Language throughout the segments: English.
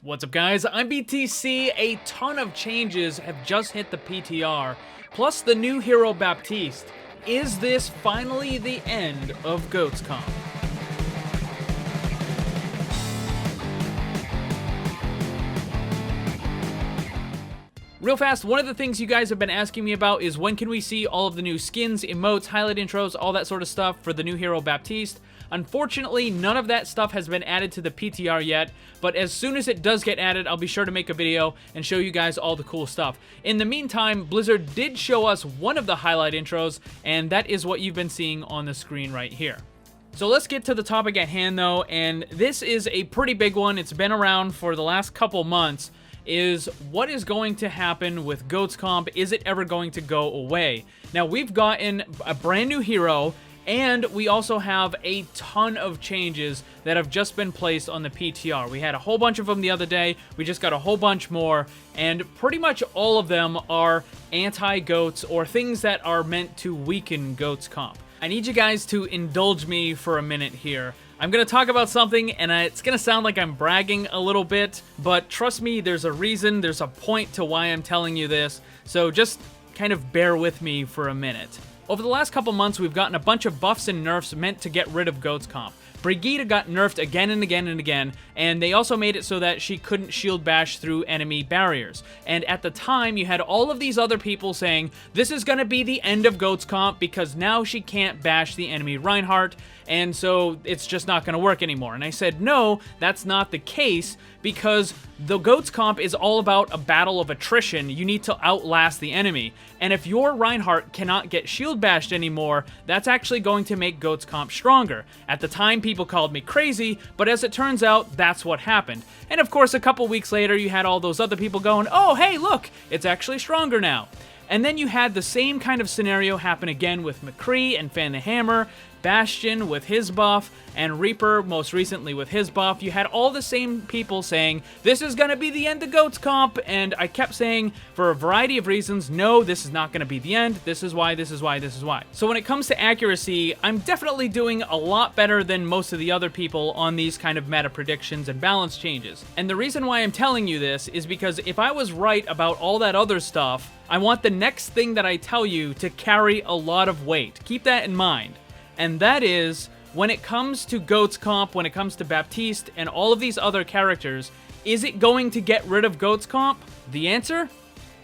What's up guys, I'm BTC. A ton of changes have just hit the PTR, plus the new Hero Baptiste. Is this finally the end of Goats Comp? Real fast, one of the things you guys have been asking me about is when can we see all of the new skins, emotes, highlight intros, all that sort of stuff for the new Hero Baptiste. Unfortunately, none of that stuff has been added to the PTR yet, but as soon as it does get added, I'll be sure to make a video and show you guys all the cool stuff. In the meantime, Blizzard did show us one of the highlight intros, and that is what you've been seeing on the screen right here. So let's get to the topic at hand though, and this is a pretty big one. It's been around for the last couple months. Is what is going to happen with Goats Comp? Is it ever going to go away? Now, we've gotten a brand new hero, and we also have a ton of changes that have just been placed on the PTR. We had a whole bunch of them the other day. We just got a whole bunch more, and pretty much all of them are anti-goats or things that are meant to weaken Goats Comp. I need you guys to indulge me for a minute here. I'm going to talk about something, and it's going to sound like I'm bragging a little bit, but trust me, there's a reason, there's a point to why I'm telling you this, so just kind of bear with me for a minute. Over the last couple months, we've gotten a bunch of buffs and nerfs meant to get rid of Goats Comp. Brigitte got nerfed again and again and again, and they also made it so that she couldn't shield bash through enemy barriers. And at the time, you had all of these other people saying, this is going to be the end of Goats Comp because now she can't bash the enemy Reinhardt, and so it's just not going to work anymore. And I said, no, that's not the case, because the Goats Comp is all about a battle of attrition. You need to outlast the enemy. And if your Reinhardt cannot get shield bashed anymore, that's actually going to make Goats Comp stronger. At the time, people called me crazy, but as it turns out, that's what happened. And of course, a couple weeks later, you had all those other people going, oh, hey, look, it's actually stronger now. And then you had the same kind of scenario happen again with McCree and Fan the Hammer, Bastion with his buff, and Reaper most recently with his buff. You had all the same people saying, this is going to be the end of Goats Comp, and I kept saying, for a variety of reasons, no, this is not going to be the end, this is why, this is why, this is why. So when it comes to accuracy, I'm definitely doing a lot better than most of the other people on these kind of meta predictions and balance changes. And the reason why I'm telling you this is because if I was right about all that other stuff, I want the next thing that I tell you to carry a lot of weight. Keep that in mind. And that is, when it comes to Goats Comp, when it comes to Baptiste, and all of these other characters, is it going to get rid of Goats Comp? The answer?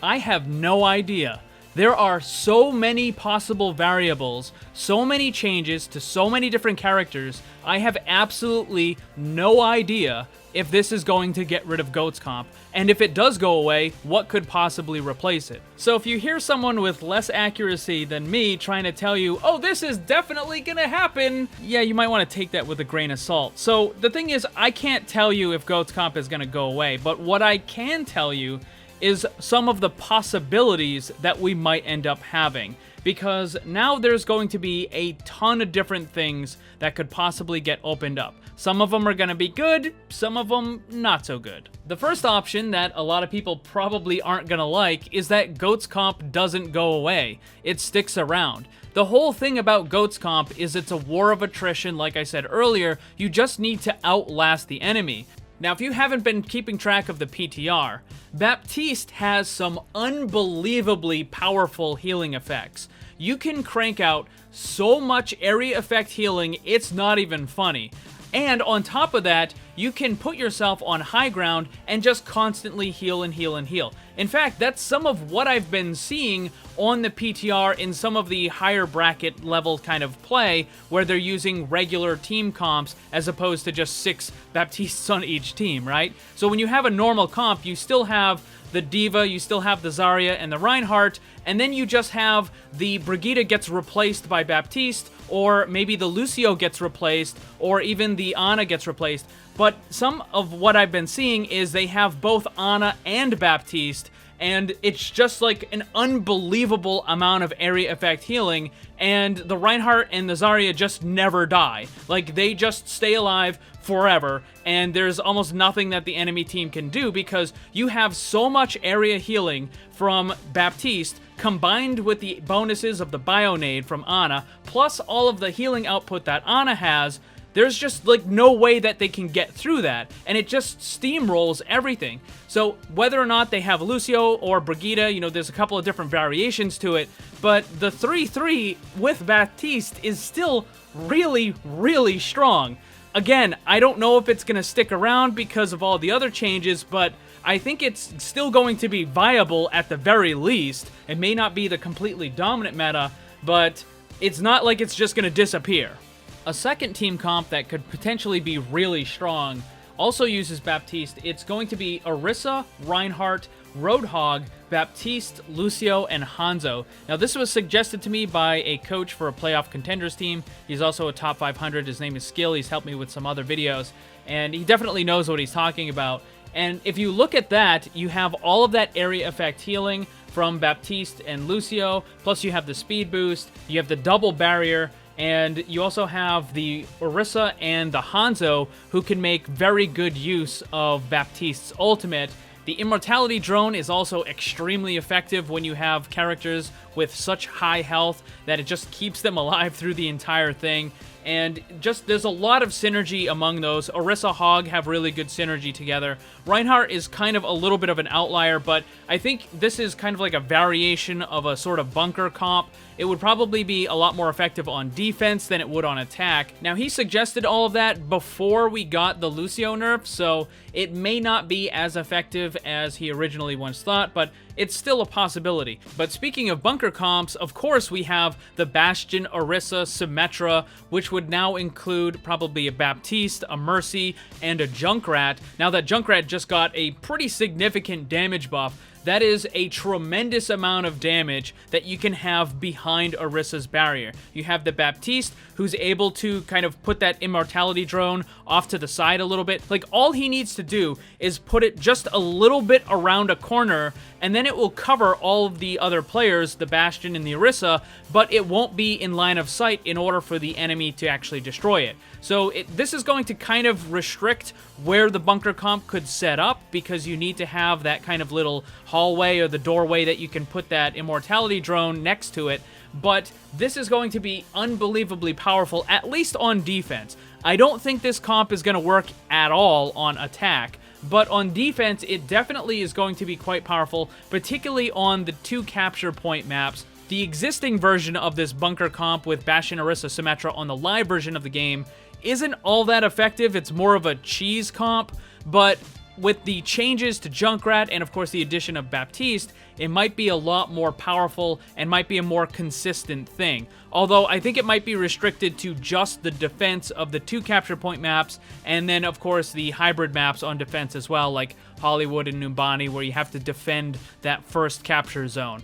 I have no idea. There are so many possible variables, so many changes to so many different characters, I have absolutely no idea if this is going to get rid of Goats Comp, and if it does go away, what could possibly replace it. So if you hear someone with less accuracy than me trying to tell you, oh, this is definitely gonna happen, yeah, you might want to take that with a grain of salt. So the thing is, I can't tell you if Goats Comp is gonna go away, but what I can tell you is some of the possibilities that we might end up having. Because now there's going to be a ton of different things that could possibly get opened up. Some of them are going to be good, some of them not so good. The first option that a lot of people probably aren't going to like is that Goats Comp doesn't go away. It sticks around. The whole thing about Goats Comp is it's a war of attrition, like I said earlier. You just need to outlast the enemy. Now, if you haven't been keeping track of the PTR, Baptiste has some unbelievably powerful healing effects. You can crank out so much area effect healing, it's not even funny. And on top of that, you can put yourself on high ground and just constantly heal and heal and heal. In fact, that's some of what I've been seeing on the PTR in some of the higher bracket level kind of play, where they're using regular team comps as opposed to just 6 Baptistes on each team, right? So when you have a normal comp, you still have the Diva, you still have the Zarya and the Reinhardt, and then you just have the Brigitte gets replaced by Baptiste, or maybe the Lucio gets replaced, or even the Ana gets replaced. But some of what I've been seeing is they have both Ana and Baptiste, and it's just like an unbelievable amount of area effect healing, and the Reinhardt and the Zarya just never die. Like, they just stay alive forever, and there's almost nothing that the enemy team can do because you have so much area healing from Baptiste combined with the bonuses of the Bionade from Ana, plus all of the healing output that Ana has, there's just like no way that they can get through that, and it just steamrolls everything. So whether or not they have Lucio or Brigitte, you know, there's a couple of different variations to it, but the 3-3 with Baptiste is still really, really strong. Again, I don't know if it's going to stick around because of all the other changes, but I think it's still going to be viable at the very least. It may not be the completely dominant meta, but it's not like it's just going to disappear. A second team comp that could potentially be really strong also uses Baptiste. It's going to be Orisa, Reinhardt, Roadhog, Baptiste, Lucio, and Hanzo. Now, this was suggested to me by a coach for a playoff contenders team. He's also a top 500. His name is Skill. He's helped me with some other videos, and he definitely knows what he's talking about. And if you look at that, you have all of that area effect healing from Baptiste and Lucio, plus you have the speed boost, you have the double barrier, and you also have the Orisa and the Hanzo, who can make very good use of Baptiste's ultimate. The Immortality Drone is also extremely effective when you have characters with such high health that it just keeps them alive through the entire thing. And just, there's a lot of synergy among those. Orisa, Hog have really good synergy together. Reinhardt is kind of a little bit of an outlier, but I think this is kind of like a variation of a sort of bunker comp. It would probably be a lot more effective on defense than it would on attack. Now, he suggested all of that before we got the Lucio nerf, so it may not be as effective as he originally once thought, but it's still a possibility. But speaking of bunker comps, of course we have the Bastion, Orisa, Symmetra, which would now include probably a Baptiste, a Mercy, and a Junkrat. Now that Junkrat just got a pretty significant damage buff. That is a tremendous amount of damage that you can have behind Orisa's barrier. You have the Baptiste, who's able to kind of put that Immortality Drone off to the side a little bit. Like, all he needs to do is put it just a little bit around a corner, and then it will cover all of the other players, the Bastion and the Orisa, but it won't be in line of sight in order for the enemy to actually destroy it. So this is going to kind of restrict where the bunker comp could set up, because you need to have that kind of little hallway or the doorway that you can put that Immortality Drone next to it. But this is going to be unbelievably powerful, at least on defense. I don't think this comp is going to work at all on attack, but on defense, it definitely is going to be quite powerful, particularly on the 2 capture point maps. The existing version of this bunker comp with Bastion, Orisa, Symmetra on the live version of the game isn't all that effective. It's more of a cheese comp, but with the changes to Junkrat and of course the addition of Baptiste, it might be a lot more powerful and might be a more consistent thing. Although I think it might be restricted to just the defense of the 2 capture point maps, and then of course the hybrid maps on defense as well, like Hollywood and Numbani, where you have to defend that first capture zone.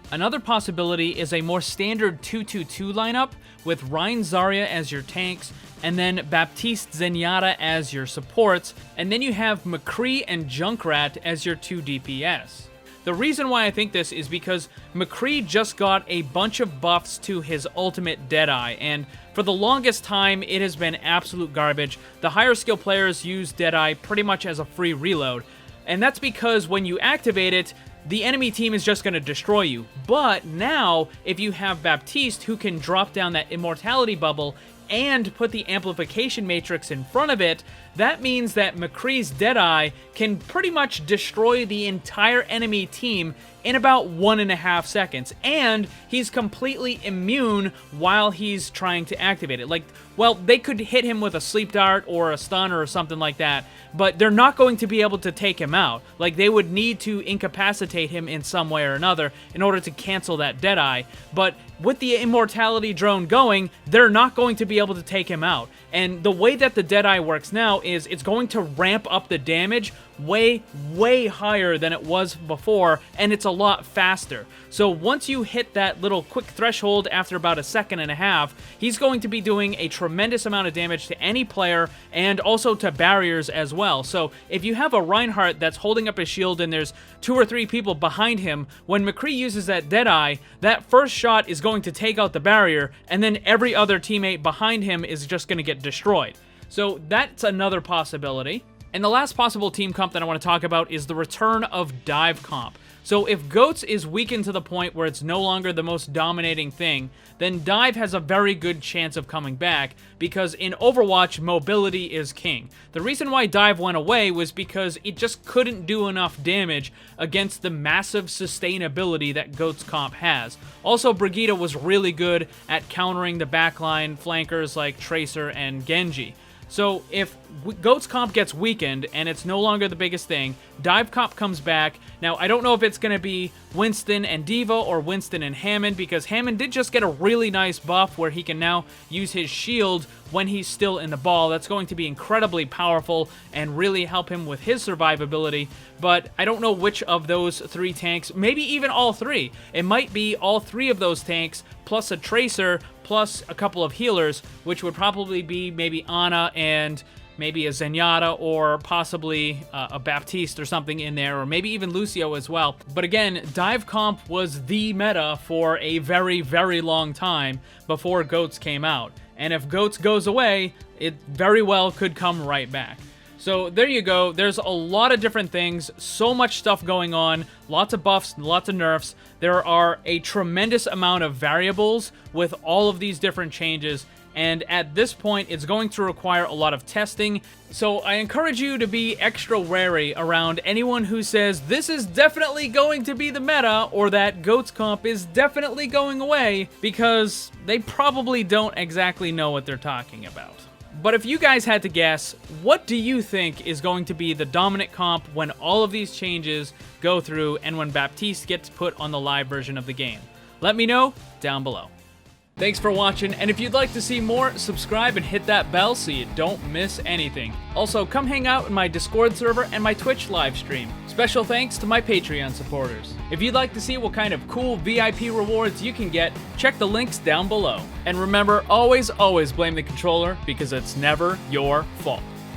Another possibility is a more standard 2-2-2 lineup with Rein, Zarya as your tanks, and then Baptiste, Zenyatta as your supports, and then you have McCree and Junkrat as your 2 DPS. The reason why I think this is because McCree just got a bunch of buffs to his ultimate Deadeye, and for the longest time it has been absolute garbage. The higher skill players use Deadeye pretty much as a free reload, and that's because when you activate it, the enemy team is just going to destroy you. But now, if you have Baptiste, who can drop down that immortality bubble and put the amplification matrix in front of it, that means that McCree's Deadeye can pretty much destroy the entire enemy team in about 1.5 seconds, and he's completely immune while he's trying to activate it. Like, well, they could hit him with a sleep dart or a stun or something like that, but they're not going to be able to take him out. Like, they would need to incapacitate him in some way or another in order to cancel that Deadeye, but with the Immortality Drone going, they're not going to be able to take him out. And the way that the Deadeye works now is it's going to ramp up the damage way, way higher than it was before, and it's a lot faster. So once you hit that little quick threshold after about 1.5 seconds, he's going to be doing a tremendous amount of damage to any player and also to barriers as well. So if you have a Reinhardt that's holding up his shield and there's 2 or 3 people behind him, when McCree uses that Deadeye, that first shot is going to take out the barrier, and then every other teammate behind him is just going to get destroyed. So that's another possibility. And the last possible team comp that I want to talk about is the return of dive comp. So if Goats is weakened to the point where it's no longer the most dominating thing, then dive has a very good chance of coming back, because in Overwatch, mobility is king. The reason why dive went away was because it just couldn't do enough damage against the massive sustainability that Goats comp has. Also, Brigitte was really good at countering the backline flankers like Tracer and Genji. So if Goats comp gets weakened and it's no longer the biggest thing, dive comp comes back. Now, I don't know if it's going to be Winston and D.Va or Winston and Hammond, because Hammond did just get a really nice buff where he can now use his shield when he's still in the ball. That's going to be incredibly powerful and really help him with his survivability, but I don't know which of those three tanks, maybe even all three. It might be all three of those tanks plus a Tracer plus a couple of healers, which would probably be maybe Ana and maybe a Zenyatta, or possibly a Baptiste or something in there, or maybe even Lucio as well. But again, dive comp was the meta for a very, very long time before Goats came out. And if Goats goes away, it very well could come right back. So there you go. There's a lot of different things, so much stuff going on, lots of buffs, lots of nerfs. There are a tremendous amount of variables with all of these different changes, and at this point, it's going to require a lot of testing. So I encourage you to be extra wary around anyone who says this is definitely going to be the meta, or that Goats comp is definitely going away, because they probably don't exactly know what they're talking about. But if you guys had to guess, what do you think is going to be the dominant comp when all of these changes go through and when Baptiste gets put on the live version of the game? Let me know down below. Thanks for watching, and if you'd like to see more, subscribe and hit that bell so you don't miss anything. Also, come hang out in my Discord server and my Twitch live stream. Special thanks to my Patreon supporters. If you'd like to see what kind of cool VIP rewards you can get, check the links down below. And remember, always blame the controller, because it's never your fault.